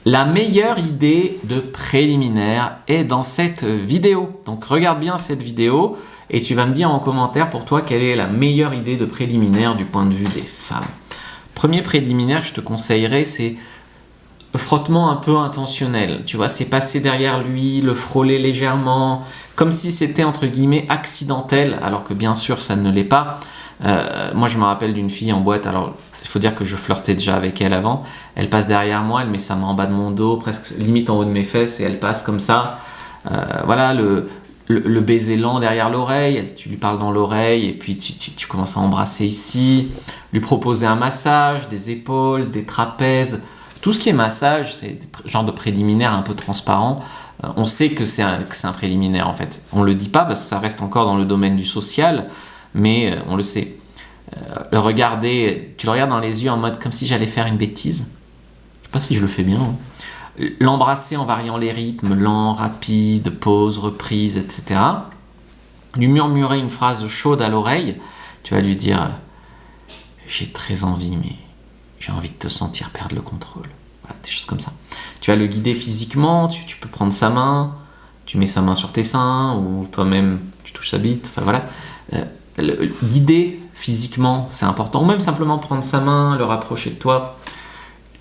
La meilleure idée de préliminaire est dans cette vidéo. Donc regarde bien cette vidéo et tu vas me dire en commentaire pour toi quelle est la meilleure idée de préliminaire du point de vue des femmes. Premier préliminaire que je te conseillerais, c'est le frottement un peu intentionnel. Tu vois, c'est passer derrière lui, le frôler légèrement, comme si c'était entre guillemets accidentel, alors que bien sûr ça ne l'est pas. Moi je me rappelle d'une fille en boîte, alors il faut dire que je flirtais déjà avec elle avant. Elle passe derrière moi, elle met sa main en bas de mon dos, presque limite en haut de mes fesses, et elle passe comme ça. Voilà, le baiser lent derrière l'oreille, tu lui parles dans l'oreille, et puis tu commences à embrasser ici, lui proposer un massage, des épaules, des trapèzes. Tout ce qui est massage, c'est un genre de préliminaire un peu transparent. On sait que c'est un préliminaire en fait. On ne le dit pas parce que ça reste encore dans le domaine du social, mais on le sait. Le regarder, tu le regardes dans les yeux en mode comme si j'allais faire une bêtise. Je sais pas si je le fais bien. Hein. L'embrasser en variant les rythmes, lent, rapide, pause, reprise, etc. Lui murmurer une phrase chaude à l'oreille. Tu vas lui dire « J'ai très envie, mais j'ai envie de te sentir perdre le contrôle. » Voilà, des choses comme ça. Tu vas le guider physiquement, tu peux prendre sa main, tu mets sa main sur tes seins, ou toi-même tu touches sa bite, enfin voilà. Guider physiquement, c'est important. Ou même simplement prendre sa main, le rapprocher de toi.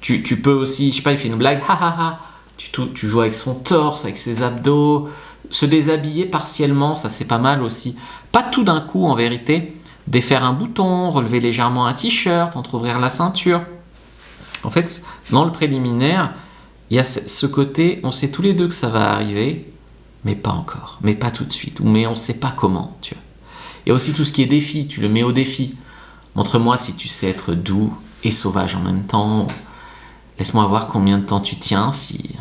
Tu peux aussi, je sais pas, il fait une blague, ha ha ha. Tu joues avec son torse, avec ses abdos. Se déshabiller partiellement, ça c'est pas mal aussi. Pas tout d'un coup en vérité. Défaire un bouton, relever légèrement un t-shirt, entre-ouvrir la ceinture. En fait, dans le préliminaire, il y a ce côté, on sait tous les deux que ça va arriver, mais pas encore, mais pas tout de suite, ou mais on sait pas comment, tu vois. Il y a aussi tout ce qui est défi, tu le mets au défi. Montre-moi si tu sais être doux et sauvage en même temps. Laisse-moi voir combien de temps tu tiens si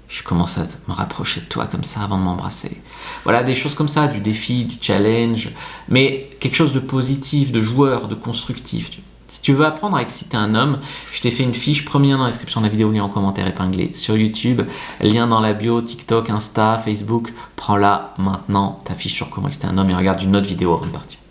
je commence à me rapprocher de toi comme ça avant de m'embrasser. Voilà, des choses comme ça, du défi, du challenge, mais quelque chose de positif, de joueur, de constructif. Si tu veux apprendre à exciter un homme, je t'ai fait une fiche, premier lien dans la description de la vidéo, lien en commentaire épinglé sur YouTube, lien dans la bio, TikTok, Insta, Facebook. Prends-la maintenant, ta fiche sur comment exciter un homme et regarde une autre vidéo avant de partir.